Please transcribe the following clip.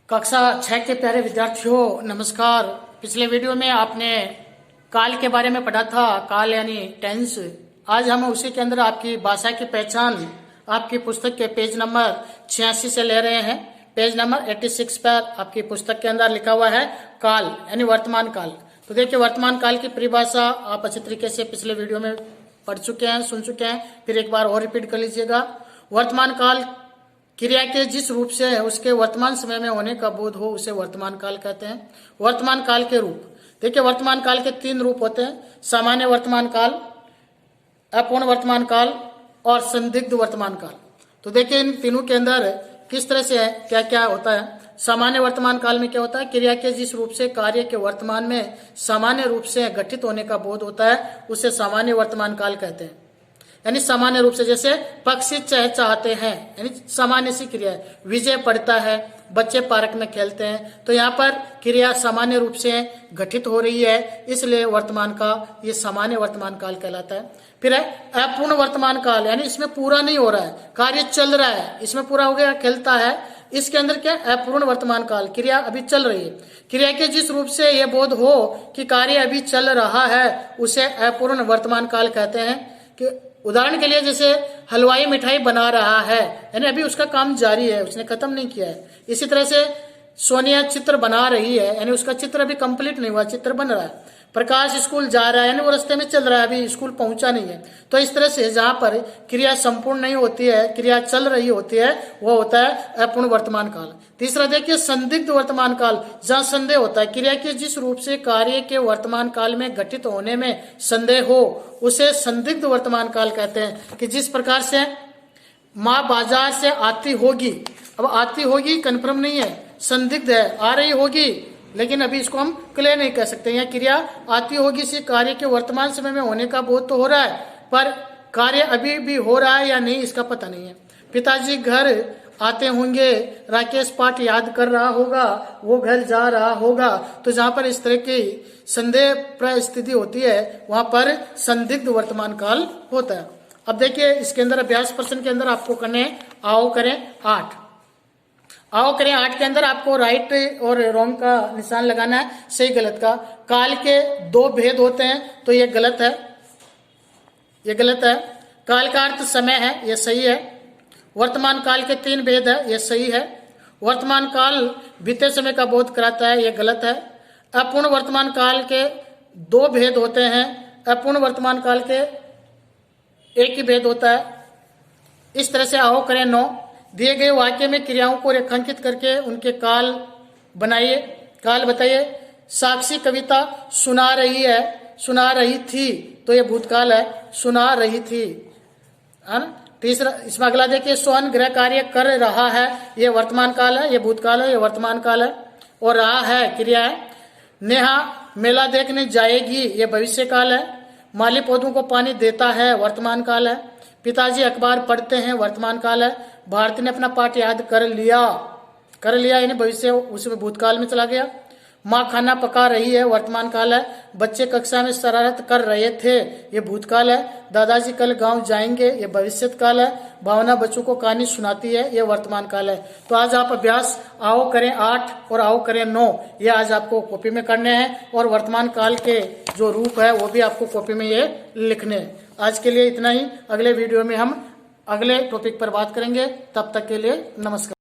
कक्षा 6 के प्यारे विद्यार्थियों नमस्कार। पिछले वीडियो में आपने काल के बारे में पढ़ा था, काल यानी टेंस। आज हम उसी के अंदर आपकी भाषा की पहचान आपकी पुस्तक के पेज नंबर 86 से ले रहे हैं। पेज नंबर 86 पर आपकी पुस्तक के अंदर लिखा हुआ है काल यानी वर्तमान काल। तो देखिए, वर्तमान काल की परिभाषा आप अच्छी तरीके से पिछले वीडियो में पढ़ चुके हैं, सुन चुके हैं, फिर एक बार और रिपीट कर लीजिएगा। वर्तमान काल क्रिया के जिस रूप से है उसके वर्तमान समय में होने का बोध हो उसे वर्तमान काल कहते हैं। वर्तमान काल के रूप देखिए, वर्तमान काल के 3 रूप होते हैं: सामान्य वर्तमान काल, अपूर्ण वर्तमान काल और संदिग्ध वर्तमान काल। तो देखिए, इन तीनों के अंदर किस तरह से है, क्या क्या होता है। सामान्य वर्तमान काल में क्या होता है? क्रिया के जिस रूप से कार्य के वर्तमान में सामान्य रूप से घटित होने का बोध होता है उसे सामान्य वर्तमान काल कहते हैं। यानी सामान्य रूप से, जैसे पक्षी चहचहाते हैं यानी सामान्य सी क्रिया है। विजय पढ़ता है, बच्चे पार्क में खेलते हैं, तो यहाँ पर क्रिया सामान्य रूप से घटित हो रही है, इसलिए वर्तमान का ये सामान्य वर्तमान काल कहलाता है। फिर है अपूर्ण वर्तमान काल, यानी इसमें पूरा नहीं हो रहा है, कार्य चल रहा है, इसमें पूरा हो गया, खेलता है, इसके अंदर क्या अपूर्ण वर्तमान काल, क्रिया अभी चल रही है। क्रिया के जिस रूप से यह बोध हो कि कार्य अभी चल रहा है उसे अपूर्ण वर्तमान काल कहते हैं। कि उदाहरण के लिए, जैसे हलवाई मिठाई बना रहा है यानी अभी उसका काम जारी है, उसने खत्म नहीं किया है। इसी तरह से सोनिया चित्र बना रही है यानी उसका चित्र अभी कंप्लीट नहीं हुआ, चित्र बन रहा है। प्रकाश स्कूल जा रहा है यानी वो रास्ते में चल रहा है, अभी स्कूल पहुंचा नहीं है। तो इस तरह से जहां पर क्रिया संपूर्ण नहीं होती है, क्रिया चल रही होती है, वो होता है अपूर्ण वर्तमान काल। तीसरा देखिए, संदिग्ध वर्तमान काल, जहां संदेह होता है। क्रिया के जिस रूप से कार्य के वर्तमान काल में घटित होने में संदेह हो उसे संदिग्ध वर्तमान काल कहते हैं। कि जिस प्रकार से माँ बाजार से आती होगी, अब आती होगी कन्फर्म नहीं है, संदिग्ध है, आ रही होगी लेकिन अभी इसको हम क्लियर नहीं कह सकते। यहाँ क्रिया आती होगी से कार्य के वर्तमान समय में होने का बोध तो हो रहा है, पर कार्य अभी भी हो रहा है या नहीं इसका पता नहीं है। पिताजी घर आते होंगे, राकेश पाठ याद कर रहा होगा, वो घर जा रहा होगा। तो जहां पर इस तरह की संदेह परिस्थिति होती है वहां पर संदिग्ध वर्तमान काल होता है। अब देखिए, इसके अंदर अभ्यास प्रश्न के अंदर आपको करने आओ करें 8 के अंदर आपको राइट और रॉन्ग का निशान लगाना है, सही गलत का। काल के 2 भेद होते हैं तो ये गलत है, ये गलत है। काल का अर्थ समय है, ये सही है। वर्तमान काल के 3 भेद है, ये सही है। वर्तमान काल बीते समय का बोध कराता है, ये गलत है। अपूर्ण वर्तमान काल के 2 भेद होते हैं, अपूर्ण वर्तमान काल के 1 ही भेद होता है। इस तरह से आओ करें 9। दिए गए वाक्य में क्रियाओं को रेखांकित करके उनके काल बनाइए, काल बताइए। साक्षी कविता सुना रही है, सुना रही थी, तो ये भूतकाल है, सुना रही थी, है ना। तीसरा, इसमें अगला देखिए, सोहन गृह कार्य कर रहा है, ये वर्तमान काल है, ये भूतकाल है, ये वर्तमान काल है। और रहा है क्रिया है। नेहा मेला देखने जाएगी, ये भविष्य काल है। माली पौधों को पानी देता है, वर्तमान काल है। पिताजी अखबार पढ़ते हैं, वर्तमान काल है। भारती ने अपना पाठ याद कर लिया यानी भविष्य, उसमें भूतकाल में चला गया। माँ खाना पका रही है, वर्तमान काल है। बच्चे कक्षा में शरारत कर रहे थे, ये भूतकाल है। दादाजी कल गांव जाएंगे, ये भविष्य काल है। भावना बच्चों को कहानी सुनाती है, ये वर्तमान काल है। तो आज आप अभ्यास आओ करें 8 और आओ करें 9, ये आज आपको कॉपी में करने हैं। और वर्तमान काल के जो रूप है वो भी आपको कॉपी में ये लिखने हैं। आज के लिए इतना ही। अगले वीडियो में हम अगले टॉपिक पर बात करेंगे। तब तक के लिए नमस्कार।